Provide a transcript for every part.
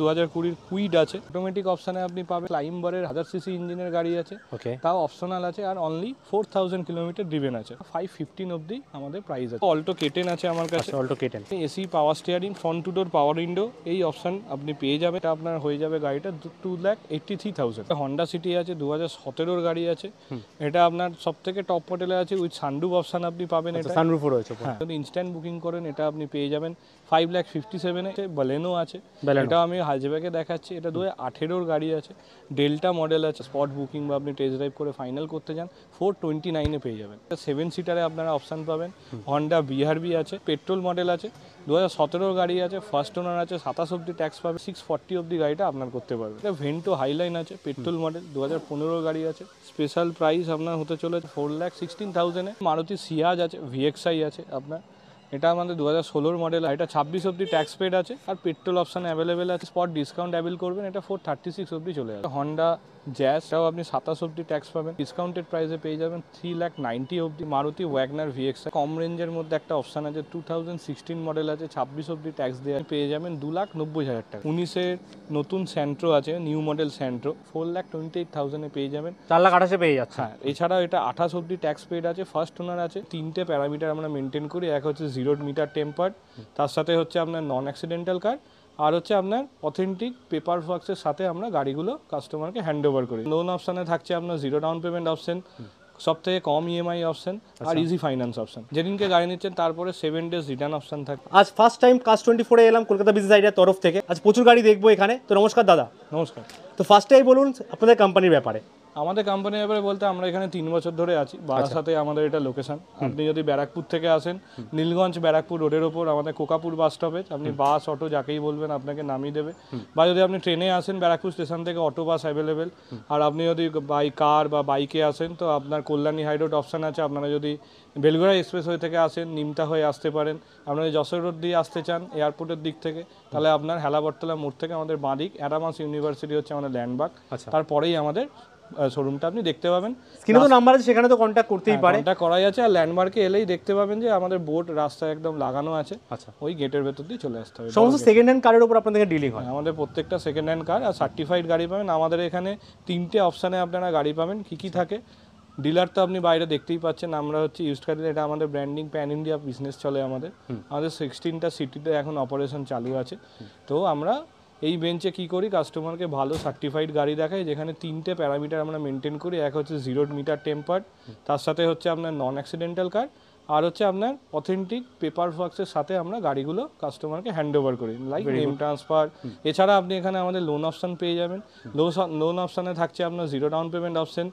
2020 Kwid আছে, automatic অপশনে আপনি পাবেন। ক্লাইম্বারের 1000 সিসি ইঞ্জিনের গাড়ি আছে, তাও অপশনাল আছে, আর অনলি 4000 কিলোমিটার ড্রিভেন আছে। 515 অবধি আমাদের প্রাইস আছে। অল্টো কেটেন আছে আমার কাছে, Alto K ten AC, power steering, front two door power window, এই অপশন আপনি পেয়ে যাবেন। এটা আপনার হয়ে যাবে গাড়িটা 2,83,000। হন্ডা সিটি আছে, 2017 গাড়ি আছে, এটা আপনার সব থেকে টপ মডেলে আছে, উইথ সানরুফ অপশন আপনি পাবেন। এটা সানরুফও রয়েছে, হ্যাঁ। যদি ইনস্ট্যান্ট বুকিং করেন এটা আপনি পেয়ে যাবেন 5,57,000 এ। বলেনো আছে, এটা আমি হাজব্যাগে দেখাচ্ছি। এটা 2018 গাড়ি আছে, ডেল্টা মডেল আছে। স্পট বুকিং বা আপনি টেস্ট ড্রাইভ করে ফাইনাল করতে যান 429 পেয়ে যাবেন। 7 সিটারে আপনারা অপশন পাবেন। হন্ডা বিআরবি আছে, পেট্রোল মডেল আছে, 2017 গাড়ি আছে, ফার্স্ট ওনার আছে, 27 অব্দি ট্যাক্স পাবে, 640 অব্দি গাড়িটা আপনার করতে পারবে। এটা ভেন্টো হাইলাইন আছে, পেট্রোল মডেল, 2015 গাড়ি আছে। স্পেশাল প্রাইস আপনার হতে চলেছে 4,16,000 এ। মারুতি সিয়াজ আছে, ভিএক্সআই আছে আপনার, এটা আমাদের 2016 মডেল। এটা 26 অব্দি ট্যাক্স পেড আছে, আর পেট্রোল অপশন অ্যাভেলেবেল আছে। স্পট ডিসকাউন্ট অ্যাভেল করবেন, এটা 436 অব্দি চলে যাবে। হন্ডা জ্যাজটাও আপনি 27 অব্দি ট্যাক্স পাবেন, ডিসকাউন্টেড প্রাইসে পেয়ে যাবেন 3,90,000 অব্দি। মারুতি ওয়াগনার ভিএক্স কম রেঞ্জের মধ্যে একটা অপশন আছে, 2016 মডেল আছে, 26 অব্দি ট্যাক্স দেওয়া, পেয়ে যাবেন 2,90,000 টাকা। 19-এর নতুন স্যান্ট্রো আছে, নিউ মডেল স্যান্ট্রো, 4,28,000 এ পেয়ে যাবেন, 4,28,000 পেয়ে যাচ্ছে। হ্যাঁ, এছাড়াও এটা 28 অব্দি ট্যাক্স পেড আছে, ফার্স্ট ওনার আছে। 3টে প্যারামিটার আমরা মেনটেন করি, এক হচ্ছে 0 মিটার টেম্পার্ড, তার সাথে হচ্ছে আপনার নন অ্যাক্সিডেন্টাল কার, আর হচ্ছে আপনার অথেন্টিক পেপার ওয়ার্কসের সাথে আমরা গাড়িগুলো কাস্টমারকে হ্যান্ড ওভার করি। লোন অপশানে থাকছে আপনার 0 ডাউন পেমেন্ট অপশন, সব থেকে কম ইএমআই অপশন, আর ইজি ফাইন্যান্স অপশন। যেদিনকে গাড়ি নিচ্ছেন তারপরে 7 ডেজ রিটার্ন অপশন থাকে। আজ ফার্স্ট টাইম কাজ24 এলাম কলকাতা বিজনেস আইডিয়ার তরফ থেকে। আজ প্রচুর গাড়ি দেখবো এখানে। তো নমস্কার দাদা। নমস্কার। তো ফার্স্টেই বলুন আপনাদের কোম্পানির ব্যাপারে। আমাদের কোম্পানির ব্যাপারে বলতে, আমরা এখানে 3 বছর ধরে আছি, বারাসাতে আমাদের এটা লোকেশন। আপনি যদি ব্যারাকপুর থেকে আসেন, নীলগঞ্জ ব্যারাকপুর রোডের ওপর আমাদের কোকাপুর বাস স্টপেজ, আপনি বাস অটো যাকেই বলবেন আপনাকে নামিয়ে দেবে। বা যদি আপনি ট্রেনে আসেন, ব্যারাকপুর স্টেশন থেকে অটো বাস অ্যাভেলেবেল। আর আপনি যদি বাই কার বা বাইকে আসেন, তো আপনার কল্যাণী হাই রোড অপশান আছে। আপনারা যদি বেলগড়া এক্সপ্রেসওয়ে থেকে আসেন, নিমতা হয়ে আসতে পারেন। আপনারা যশোর রোড দিয়ে আসতে চান এয়ারপোর্টের দিক থেকে, তাহলে আপনার হেলাবরতলা মোড় থেকে আমাদের বাঁ দিক অ্যাডামাস ইউনিভার্সিটি হচ্ছে আমাদের ল্যান্ডমার্ক, তারপরেই আমাদের শোরুমটা আপনি দেখতে পাবেন। স্ক্রিনে তো নাম্বার আছে, সেখানে তো কন্ট্যাক্ট করতেই পারে। কন্ট্যাক্ট করাই আছে, আর ল্যান্ডমার্কে এলেই দেখতে পাবেন যে আমাদের বোর্ড রাস্তায় একদম লাগানো আছে। আচ্ছা, ওই গেটের ভেতর দিয়ে চলে আসতে হবে। সমস্ত সেকেন্ড হ্যান্ড কারের উপর আপনাদের ডিলিং হয়? আমাদের প্রত্যেকটা সেকেন্ড হ্যান্ড কার আর সার্টিফাইড গাড়ি পাবেন। আমাদের এখানে 3টে অপশানে আপনারা গাড়ি পাবেন। কী থাকে, ডিলার তো আপনি বাইরে দেখতেই পাচ্ছেন, আমরা হচ্ছে ইউজড কার, এটা আমাদের ব্র্যান্ডিং প্যান ইন্ডিয়া বিজনেস চলে আমাদের। 16টা সিটিতে এখন অপারেশন চালু আছে। তো আমরা এই বেঞ্চে কী করি, কাস্টমারকে ভালো সার্টিফাইড গাড়ি দেখাই, যেখানে 3টে প্যারামিটার আমরা মেনটেন করি। এক হচ্ছে 0 মিটার টেম্পার্ড, তার সাথে হচ্ছে আপনার নন অ্যাক্সিডেন্টাল কার, আর হচ্ছে আপনার অথেন্টিক পেপার ওয়ার্কসের সাথে আমরা গাড়িগুলো কাস্টমারকে হ্যান্ড ওভার করি, লাইক নেম ট্রান্সফার। এছাড়া আপনি এখানে আমাদের লোন অপশান পেয়ে যাবেন। লোন অপশানে থাকছে আপনার 0 ডাউন পেমেন্ট অপশন,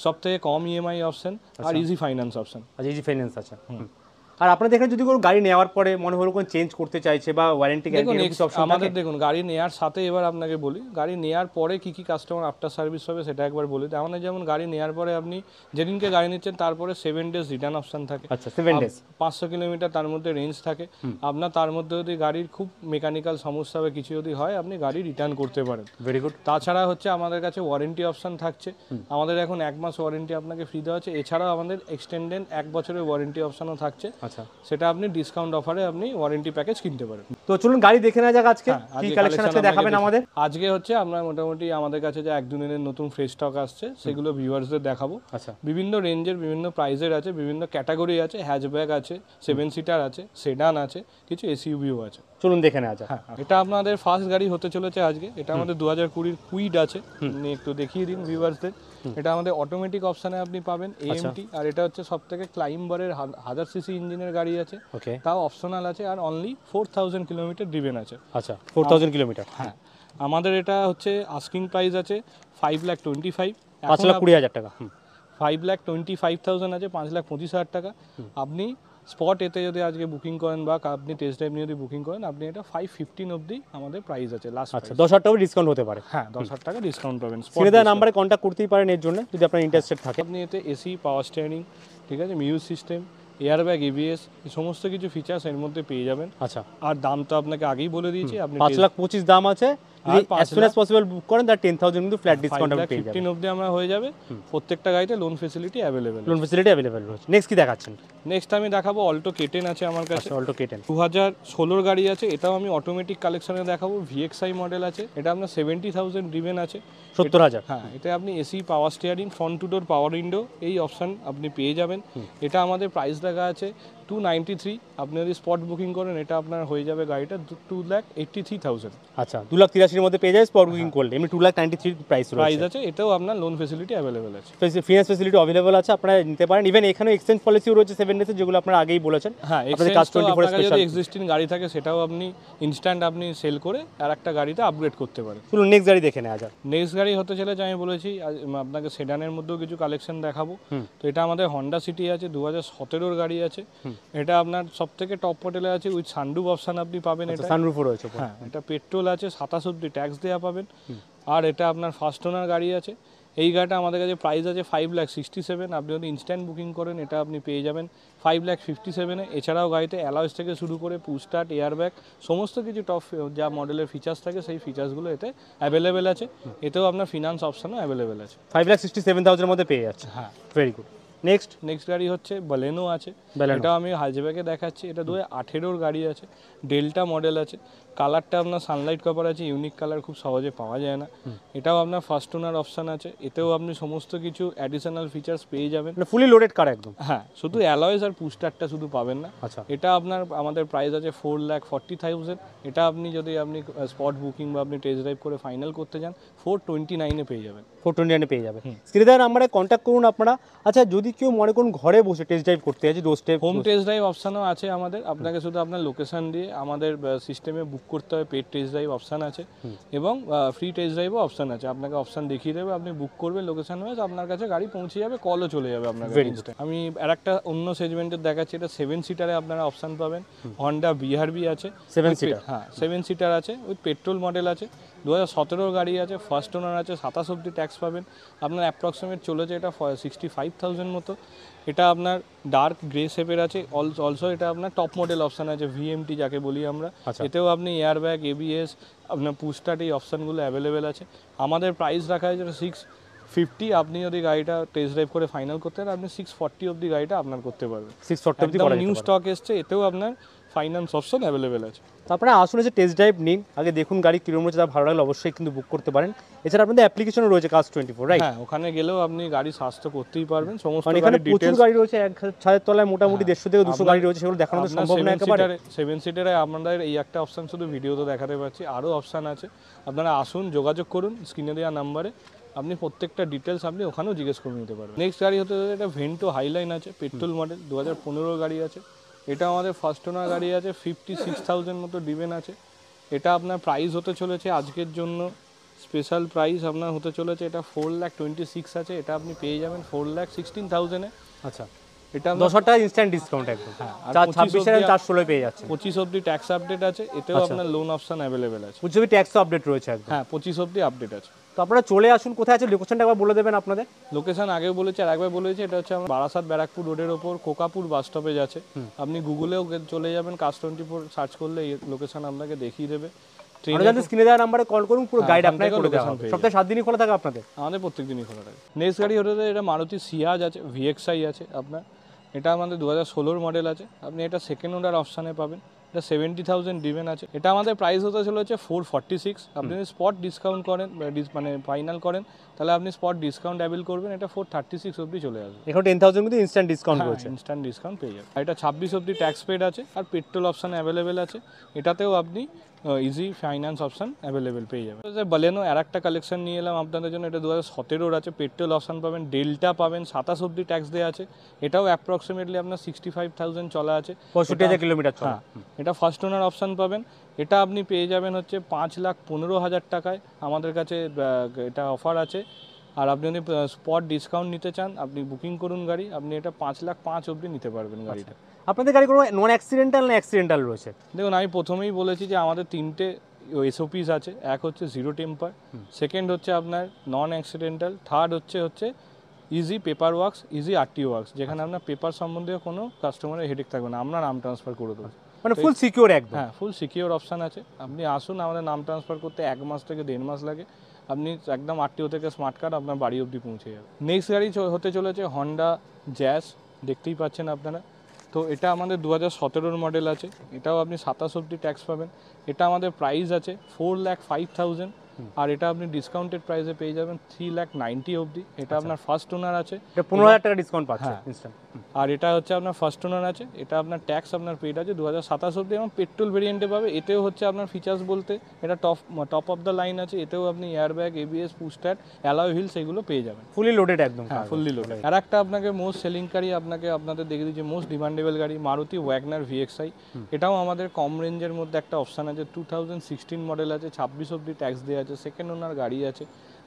সব থেকে কম ইএমআই অপশন, আর ইজি ফাইন্যান্স অপশন। আচ্ছা, ইজি ফাইন্যান্স আছে। আর আপনাদের এখানে যদি কোনো গাড়ি নেওয়ার পরে মনে হলো কোনো চেঞ্জ করতে চাইছে বা ওয়ারেন্টি গ্যারান্টি অপশন আমাদের দেখুন, গাড়ি নেওয়ার সাথে এবার আপনাকে বলি, গাড়ি নেওয়ার পরে কি কি কাস্টমার আফটার সার্ভিস হবে সেটা একবার বলি। আমাদের যেমন গাড়ি নেওয়ার পরে আপনি যেদিনকে গাড়ি নিচ্ছেন তারপরে 7 ডেজ রিটার্ন অপশন থাকে। আচ্ছা, 7 ডেজ, 500 কিলোমিটার তার মধ্যে রেঞ্জ থাকে। আপনার তার মধ্যে যদি গাড়ির খুব মেকানিক্যাল সমস্যা বা কিছু যদি হয়, আপনি গাড়ি রিটার্ন করতে পারেন। Very good. তাছাড়া হচ্ছে আমাদের কাছে ওয়ারেন্টি অপশন থাকছে। আমাদের এখন 1 মাস ওয়ারেন্টি আপনাকে ফ্রি দেওয়া আছে। এছাড়াও আমাদের এক্সটেন্ডেড 1 বছরের ওয়ারেন্টি অপশনও থাকছে। আচ্ছা, সেটা আপনি ডিসকাউন্ট অফারে আপনি ওয়ারেন্টি প্যাকেজ কিনতে পারেন। তো চলুন গাড়ি দেখে নেওয়া যাক আজকে কি কালেকশন আছে দেখাবেন আমাদের। আজকে হচ্ছে আমরা মোটামুটি আমাদের কাছে যে 1-2 দিনের নতুন ফ্রেশ স্টক আসছে সেগুলো ভিউয়ার্সদের দেখাবো। আচ্ছা, বিভিন্ন রেঞ্জের, বিভিন্ন প্রাইজের আছে, বিভিন্ন ক্যাটাগরি আছে, হ্যাচব্যাক আছে, 7 সিটার আছে, সেডান আছে, কিছু এসইউভিও আছে। চলুন দেখে নেওয়া যাক। হ্যাঁ, এটা আপনাদের ফার্স্ট গাড়ি হতে চলেছে আজকে। এটা আমাদের 2020 কুইড আছে, আপনি একটু দেখিয়ে দিন ভিউয়ার্সদের। এটা আমাদের অটোমেটিক অপশানে আপনি পাবেন এএমটি, আর এটা হচ্ছে সব থেকে ক্লাইম্বারের 1000 সিসি ইঞ্জিনের গাড়ি আছে, তাও অপশনাল আছে, আর অনলি 4000 কিলোমিটার ড্রিভেন আছে। আচ্ছা, 4000 কিলোমিটার। হ্যাঁ, আমাদের এটা হচ্ছে আস্কিং প্রাইস আছে 5,25,000, 5,20,000 টাকা। 5,25,000 আছে, 5,25,000 টাকা। আপনি স্পট এতে যদি আজকে বুকিং করেন বা আপনি টেস্ট ড্রাইভ নিয়ে যদি বুকিং করেন, আপনি এটা 515 অবধি আমাদের প্রাইস আছে লাস্ট। আচ্ছা, 10,000 টাকা ডিসকাউন্ট হতে পারে। হ্যাঁ, 10,000 টাকা ডিসকাউন্ট পাবেন। স্ক্রিনে নাম্বারে কন্ট্যাক্ট করতেই পারেন এর জন্য যদি আপনার ইন্টারেস্টেড থাকে। আপনি এতে এসি, পাওয়ার স্টিয়ারিং, ঠিক আছে, মিউজিক সিস্টেম, এয়ারব্যাগ, এবিএস, এই সমস্ত কিছু ফিচার্স এর মধ্যে পেয়ে যাবেন। আচ্ছা, আর দাম তো আপনাকে আগেই বলে দিয়েছি। আপনি 5,25,000 দাম আছে, আর as soon as possible বুক করেন তার 10,000 কিন্তু ফ্ল্যাট ডিসকাউন্ট আপনি পেয়ে যাবেন। 15 অবধি আমরা হয়ে যাবে, প্রত্যেকটা গাড়িতে loan facility available. Loan facility available রয়েছে। নেক্সট কি দেখাচ্ছেন? নেক্সট আমি দেখাবো অল্টো কেটেন আছে আমার কাছে, অল্টো কেটেন 2016 গাড়ি আছে, এটাও আমি অটোমেটিক কালেকশনে দেখাবো। ভিএক্সআই মডেল আছে, এটা আপনার 70,000 ড্রিভেন আছে, 70,000। হ্যাঁ এটা আপনি AC, power steering, front two door, power window এই অপশন আপনি পেয়ে যাবেন। এটা আমাদের প্রাইস দেখা আছে 293। আপনি যদি স্পট বুকিং করেন এটা আপনার হয়ে যাবে গাড়িটা 2,83,000। আচ্ছা 2,83,000 এর মধ্যে পেয়ে যায় স্পট বুকিং করলে। এমনি 2,93,000 প্রাইস প্রাইস রয়েছে। আছে, এটাও আপনার লোন ফেসিলিটি অ্যাভেলেবেল আছে, ফিনান্স ফেসিলিটি অ্যাভেলেবল আছে, আপনারা নিতে পারেন। ইভেন এখানে এক্সচেঞ্জ পলিসিও রয়েছে 7 ডেজের, যেগুলো আপনারা আগেই বলেছেন। হ্যাঁ আপনাদের কাজ 24 আপনার স্পেশাল। যদি এক্সিস্টিং গাড়ি থাকে সেটাও আপনি ইনস্ট্যান্ট আপনি সেল করে আর একটা গাড়িতে আপগ্রেড করতে পারেন। চলুন নেক্সট গাড়ি দেখে নেওয়া যাক। নেক্সট গাড়ি হতে চলেছে, আমি বলেছি আপনাকে সেডানের মধ্যেও কিছু কালেকশন দেখাবো। তো এটা আমাদের হন্ডা সিটি আছে, 2017 গাড়ি আছে। এটা আপনার সবথেকে টপ মডেলে আছে, উইথ সানরুফ অপশন আপনি পাবেন। এটা সানরুফও রয়েছে। হ্যাঁ এটা পেট্রোল আছে, 27 অবধি ট্যাক্স দেওয়া পাবেন। আর এটা আপনার ফার্স্ট ওনার গাড়ি আছে। এই গাড়িটা আমাদের কাছে প্রাইস আছে 5,67,000। আপনি যদি ইনস্ট্যান্ট বুকিং করেন এটা আপনি পেয়ে যাবেন 5,57,000-এ। এছাড়াও গাড়িতে অ্যালয়েস থেকে শুরু করে পুশ স্টার্ট, এয়ারব্যাগ, সমস্ত কিছু টপ যা মডেলের ফিচার্স থাকে সেই ফিচার্সগুলো এতে অ্যাভেলেবেল আছে। এতেও আপনার ফিনান্স অপশনও অ্যাভেলেবেল আছে। 5,67,000 এর মধ্যে পেয়ে যাচ্ছে। হ্যাঁ ভেরি গুড। নেক্সট গাড়ি হচ্ছে বলেনো আছে, এটা আমি হাইজব্যাকে দেখাচ্ছি। এটা 2018 গাড়ি আছে, ডেল্টা মডেল আছে। কালারটা আপনার সানলাইট কভার আছে, ইউনিক কালার, খুব সহজে পাওয়া যায় না। এটাও আপনার ফার্স্ট ওনার অপশন আছে, এতেও আপনি সমস্ত কিছু অ্যাডিশনাল ফিচার্স পেয়ে যাবেন। ফুলি লোডেড কার একদম। হ্যাঁ শুধু অ্যালয়েস আর পুস্টারটা শুধু পাবেন না। আচ্ছা এটা আপনার আমাদের প্রাইস আছে 4,40,000। এটা আপনি যদি আপনি স্পট বুকিং বা আপনি টেস্ট ড্রাইভ করে ফাইনাল করতে চান 429-এ পেয়ে যাবেন। 429 পেয়ে যাবে। স্ক্রিনের নাম্বারে কন্ট্যাক্ট করুন আপনারা। আচ্ছা যদি কেউ মনে করুন ঘরে বসে টেস্ট ড্রাইভ করতে আছে, doorstep home test drive অপশানও আছে আমাদের। আপনাকে শুধু আপনার লোকেশন দিয়ে আমাদের সিস্টেমে বুক করতে হবে। পেড টেস্ট ড্রাইভ অপশান আছে এবং ফ্রি টেস্ট ড্রাইভও অপশান আছে। আপনাকে অপশান দেখিয়ে দেবে, আপনি বুক করবেন লোকেশন ওয়াইজ, আপনার কাছে গাড়ি পৌঁছে যাবে, কলও চলে যাবে আপনার কাছে। আমি আর একটা অন্য সেগমেন্টের দেখাচ্ছি, এটা 7 সিটারে আপনারা অপশান পাবেন। হন্ডা বিআরবি আছে 7 সিটার, হ্যাঁ 7 সিটার আছে, উইথ পেট্রোল মডেল আছে, 2017 গাড়ি আছে, ফার্স্ট ওনার আছে, 27 অবধি ট্যাক্স পাবেন। আপনার অ্যাপ্রক্সিমেট চলেছে এটা 65,000 মতো। এটা আপনার ডার্ক গ্রে শেপের আছে। অলসো এটা আপনার টপ মডেল অপশান আছে, ভিএমটি যাকে বলি আমরা। এতেও আপনি এয়ারব্যাগ, এবিএস, আপনার পুশস্টার্ট এই অপশানগুলো অ্যাভেলেবেল আছে। আমাদের প্রাইস রাখা হয়েছে 650। আপনি যদি গাড়িটা টেস্ট ড্রাইভ করে ফাইনাল করতে পারেন আপনি 640 অবধি গাড়িটা আপনার করতে পারবেন। 640 অবধি করা নিউ স্টক এসছে, এতেও আপনার ফাইন্যান্স অপশন অ্যাভেলেবেল আছে। তারপরে আসলে যে টেস্ট ড্রাইভ নিন, আগে দেখুন গাড়ি কিরকম রয়েছে, তার ভালো লাগলে অবশ্যই কিন্তু বুক করতে পারেন। এছাড়া আপনাদের অ্যাপ্লিকেশনও রয়েছে কাজ24, রাইট? হ্যাঁ ওখানে গেলেও আপনি গাড়ি স্বাস্থ্য করতেই পারবেন। সমস্ত এখানে প্রচুর গাড়ি রয়েছে, এক ছাদের তলায় মোটামুটি 150 থেকে 200 গাড়ি রয়েছে, সেগুলো দেখানো সম্ভব না একেবারে। 7 সিটারে আমাদের এই একটা অপশন শুধু ভিডিওতে দেখাতে পাচ্ছি, আরও অপশান আছে। আপনারা আসুন, যোগাযোগ করুন স্ক্রিনে দেওয়া নাম্বারে, আপনি প্রত্যেকটা ডিটেলস আপনি ওখানেও জিজ্ঞেস করে নিতে পারবেন। নেক্সট গাড়ি হতে এটা ভেন্টো হাইলাইন আছে, পেট্রোল মডেল, 2015 গাড়ি আছে। এটা আমাদের ফার্স্ট ওনার গাড়ি আছে, 56,000 মতো ডিভেন আছে। এটা আপনার প্রাইস হতে চলেছে আজকের জন্য স্পেশাল প্রাইস আপনার হতে চলেছে, এটা 4,26,000 আছে। এটা আপনি পেয়ে যাবেন 4,16,000-এ। আচ্ছা এটা 10,000 টাকা ইনস্ট্যান্ট ডিসকাউন্ট একদম। হ্যাঁ আর 26 এর 416 পেয়ে যাচ্ছে। 25 অবধি ট্যাক্স আপডেট আছে, এতেও আপনার লোন অপশন অ্যাভেলেবেল আছে। 25 অবধি ট্যাক্স আপডেট রয়েছে একদম। হ্যাঁ 25 অবধি আপডেট আছে। তো আপনারা চলে আসুন। কোথায় আছে লোকেশনটা একবার বলে দেবেন আপনাদের? লোকেশন আগেও বলেছি আর একবার বলেছি, এটা হচ্ছে আমার বারাসাত ব্যারাকপুর রোডের ওপর কোকাপুর বাস স্টপেজ আছে। আপনি গুগলেও চলে যাবেন, কাজ24 সার্চ করলে এই লোকেশন আপনাকে দেখিয়ে দেবে। আপনাদের স্ক্রিনে দেওয়া নম্বরে কল করুন, পুরো গাইড আপনাকে করে দেওয়া হবে। সপ্তাহে 7 দিনই খোলা থাকে আপনাদের? আমাদের প্রত্যেক দিনই খোলা থাকে। নেক্সট গাড়ি হতে এটা মারুতি সিয়াজ আছে, ভিএক্সআই আছে আপনার। এটা আমাদের 2016 মডেল আছে। আপনি এটা সেকেন্ড ওনার অপশানে পাবেন। এটা 70,000 ডিভেন আছে। এটা আমাদের প্রাইস হতে চলেছে 446। আপনি যদি স্পট ডিসকাউন্ট করেন মানে ফাইনাল করেন তাহলে আপনি স্পট ডিসকাউন্ট অ্যাভেল করবেন, এটা 436 অবধি চলে আসবে। এখন 10,000 মধ্যে ইনস্ট্যান্ট ডিসকাউন্ট রয়েছে। ইনস্ট্যান্ট ডিসকাউন্ট পেয়ে যাবেন। এটা 26 অবধি ট্যাক্স পেড আছে আর পেট্রোল অপশান অ্যাভেলেবেল আছে। এটাতেও আপনি ইজি ফাইন্যান্স অপশান অ্যাভেলেবেল পেয়ে যাবেন। বলেনো আর একটা কালেকশন নিয়ে এলাম আপনাদের জন্য। এটা 2017 আছে, পেট্রোল অপশান পাবেন, ডেল্টা পাবেন, 27 অবধি ট্যাক্স দেওয়া আছে। এটাও অ্যাপ্রক্সিমেটলি আপনার 65,000 চলা আছে, 65,000 কিলোমিটার চলা। এটা ফার্স্ট ওনার অপশান পাবেন। এটা আপনি পেয়ে যাবেন হচ্ছে 5,15,000 টাকায় আমাদের কাছে এটা অফার আছে। আর আপনি যদি স্পট ডিসকাউন্ট নিতে চান আপনি বুকিং করুন গাড়ি, আপনি এটা 5,05,000 অবধি নিতে পারবেন গাড়িটা। আপনাদের গাড়ি কোনো নন অ্যাক্সিডেন্টাল না অ্যাক্সিডেন্টাল রয়েছে? দেখুন আমি প্রথমেই বলেছি যে আমাদের 3টে এসওপিস আছে। এক হচ্ছে জিরো টেম্পার, সেকেন্ড হচ্ছে আপনার নন অ্যাক্সিডেন্টাল, থার্ড হচ্ছে easy paper works, easy RTO works, যেখানে আপনার পেপার সম্বন্ধে কোনো কাস্টমারের হেডেক থাকবে না, আমরা নাম ট্রান্সফার করে দেবো। মানে ফুল সিকিউর একদম। হ্যাঁ, ফুল সিকিউর অপশান আছে। আপনি আসুন, আমাদের নাম ট্রান্সফার করতে 1 মাস থেকে 1.5 মাস লাগে। আপনি একদম আরটিও থেকে স্মার্ট কার্ড আপনার বাড়ি অবধি পৌঁছে যাবে। নেক্সট গাড়ি হতে চলেছে হন্ডা জ্যাজ, দেখতেই পাচ্ছেন আপনারা। তো এটা আমাদের 2017 মডেল আছে, এটাও আপনি 27 অবধি ট্যাক্স পাবেন। এটা আমাদের প্রাইস আছে 4,05,000, আর এটা আপনি ডিসকাউন্টেড প্রাইসে পেয়ে যাবেন 3,90,000 অবধি। এটা আপনার ফার্স্ট ওনার আছে, এটা 15,000 টাকা ডিসকাউন্ট পাচ্ছে ইনস্ট্যান্ট। আর এটা হচ্ছে আপনার ফার্স্ট ওনার আছে। এটা আপনার ট্যাক্স আপনার পেড আছে 2027 অবধি, এবং পেট্রোল ভেরিয়েন্টে পাবে। এতেও হচ্ছে আপনার ফিচার্স বলতে এটা টপ অফ দ্য লাইন আছে। এতেও আপনি airbag, ABS, push start, alloy wheels এগুলো পেয়ে যাবেন। ফুলি লোডেড একদম। হ্যাঁ, ফুললি লোডেড। আর একটা আপনাকে মোস্ট সেলিং গাড়ি আপনাদের দেখে দিচ্ছি, মোস্ট ডিমান্ডেবল গাড়ি মারুতি ওয়াগনার ভিএক্সআই। এটাও আমাদের কম রেঞ্জের মধ্যে একটা অপশান আছে। 2016 মডেল আছে, 26 অবধি ট্যাক্স দেওয়া আছে, সেকেন্ড ওনার গাড়ি আছে।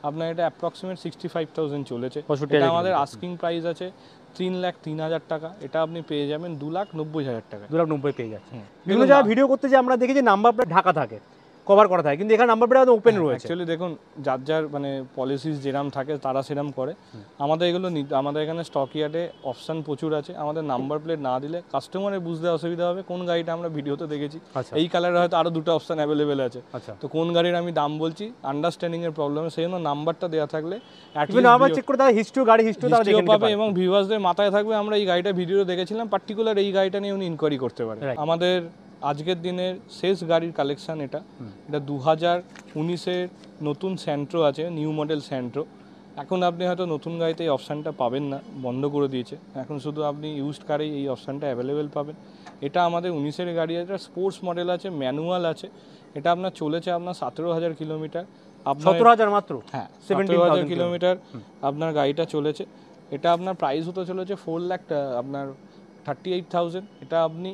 আপনার এটা অ্যাপ্রক্সিমেট 65,000 চলেছে। এটা আমাদের আস্কিং প্রাইস আছে 3,03,000 টাকা। এটা আপনি পেয়ে যাবেন 2,90,000 টাকা। 2,90,000 পেয়ে যাচ্ছে। বিভিন্ন জায়গায় ভিডিও করতে যে আমরা দেখি যে নাম্বার প্লেট ঢাকা থাকে, কভার করা থাকে, কিন্তু এখানে নাম্বার প্লেট একদম ওপেন রয়েছে। অ্যাকচুয়ালি দেখুন, যার মানে পলিসিস যেরাম থাকে তারা সেরাম করে। আমাদের আমাদের এখানে স্টক ইয়ার্ডে অপশান প্রচুর আছে। আমাদের নাম্বার প্লেট না দিলে কাস্টমারের বুঝতে অসুবিধা হবে কোন গাড়িটা আমরা ভিডিওতে দেখেছি। এই কালারে হয়তো আরও 2টা অপশান অ্যাভেলেবেল আছে, তো কোন গাড়ির আমি দাম বলছি আন্ডারস্ট্যান্ডিং এর প্রবলেম। সেই জন্য নাম্বারটা দেওয়া থাকলে আমরা চেক করে তাহলে হিস্ট্রি, গাড়ি হিস্ট্রি তাও দেখে নিতে পাবে, এবং ভিউয়ার্সদের মাথায় থাকবে আমরা এই গাড়িটা ভিডিও দেখেছিলাম, পার্টিকুলার এই গাড়িটা নিয়ে উনি ইনকোয়ারি করতে পারে। আমাদের আজকের দিনের শেষ গাড়ির কালেকশন এটা 2019-এর নতুন স্যান্ট্রো আছে, নিউ মডেল স্যান্ট্রো। এখন আপনি হয়তো নতুন গাড়িতে এই অপশানটা পাবেন না, বন্ধ করে দিয়েছে। এখন শুধু আপনি ইউজড কারেই এই অপশানটা অ্যাভেলেবেল পাবেন। এটা আমাদের 19-এর গাড়ি আছে, স্পোর্টস মডেল আছে, ম্যানুয়াল আছে। এটা আপনার চলেছে আপনার 17,000 কিলোমিটার। 17,000 মাত্র? হ্যাঁ, 17,000 কিলোমিটার আপনার গাড়িটা চলেছে। এটা আপনার প্রাইস হতে চলেছে 4,38,000। এটা আপনি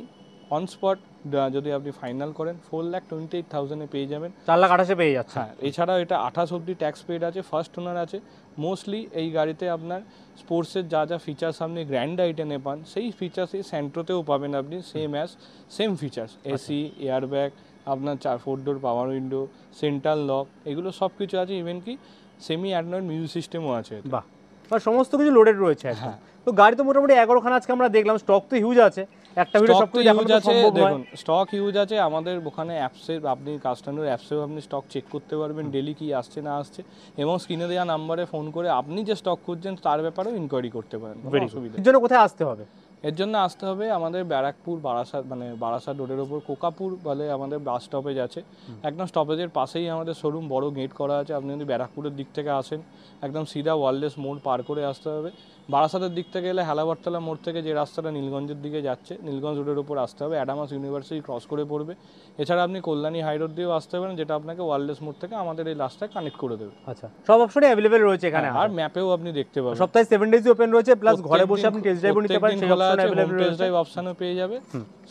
অন স্পট যদি আপনি ফাইনাল করেন 4,28,000-এ পেয়ে যাবেন। 4,28,000 পেয়ে যাচ্ছে। হ্যাঁ, এছাড়াও এটা 28 অবধি ট্যাক্স পেড আছে, ফার্স্ট ওনার আছে। মোস্টলি এই গাড়িতে আপনার স্পোর্টসের যা ফিচার্স আপনি গ্র্যান্ড আইটেনে পান, সেই ফিচার্স এই স্যান্ট্রোতেও পাবেন আপনি, সেম ফিচার্স। এসি, এয়ারব্যাগ, আপনার 4 ডোর পাওয়ার উইন্ডো, সেন্ট্রাল লক, এগুলো সব কিছু আছে। ইভেন কি সেমি অ্যান্ড্রয়েড মিউজিক সিস্টেমও আছে। বাহ, সমস্ত কিছু লোডেড রয়েছে। হ্যাঁ, তো গাড়ি তো মোটামুটি 11খানা আজকে আমরা দেখলাম। স্টক তো হিউজ আছে, একটা ভিডিও সব কিছু দেখানো সম্ভব নয়। দেখুন, স্টক হিউজ আছে আমাদের ওখানে অ্যাপসে, আপনি কাস্টমার অ্যাপসেও আপনি স্টক চেক করতে পারবেন ডেলি কি আসছে না আসছে, এবং স্ক্রিনে দেওয়া নাম্বারে ফোন করে আপনি যে স্টক খুঁজছেন তার ব্যাপারেও ইনকোয়ারি করতে পারেন। অসুবিধা এর জন্য কোথায় আসতে হবে? এর জন্য আসতে হবে আমাদের ব্যারাকপুর বারাসাত রোডের ওপর কোকাপুর বলে আমাদের বাস স্টপেজ আছে। একদম স্টপেজের পাশেই আমাদের শোরুম, বড় গেট করা আছে। আপনি যদি ব্যারাকপুরের দিক থেকে আসেন, একদম সিধা ওয়ারলেস মোড় পার করে আসতে হবে। বারাসাতের দিক থেকে এলে হেলাবরতলা মোড় থেকে যে রাস্তাটা নীলগঞ্জের দিকে যাচ্ছে, নীলগঞ্জ রোডের উপর আসতে হবে, অ্যাডামাস ইউনিভার্সিটি ক্রস করে পড়বে। এছাড়া আপনি কল্যাণী হাই রোড দিয়েও আসতে পারেন, যেটা আপনাকে ওয়ারলেস মোড় থেকে আমাদের এই রাস্তায় কানেক্ট করে দেবে। আচ্ছা, সব অপশনই অ্যাভেলেবেল রয়েছে এখানে, আর ম্যাপেও আপনি দেখতে পাবেন। সপ্তাহে 7 ডেজই ওপেন রয়েছে, প্লাস ঘরে বসে আপনি টেস্ট ড্রাইভও নিতে পারেন, সেই অপশন অ্যাভেলেবেল রয়েছে। টেস্ট ড্রাইভ অপশনও পেয়ে যাবে,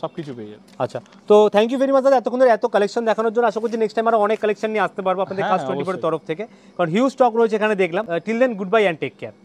সবকিছু পেয়ে যাবে। আচ্ছা, তো থ্যাংক ইউ ভেরি মাচ দাদা এতক্ষণ এত কালেকশন দেখানোর জন্য। আশা করছি নেক্সট টাইম আরো অনেক কালেকশন নিয়ে আসতে পারবো আপনাদের কাজ 24 তরফ থেকে, কারণ হিউজ স্টক রয়েছে এখানে দেখলাম। Till then, good bye and take care.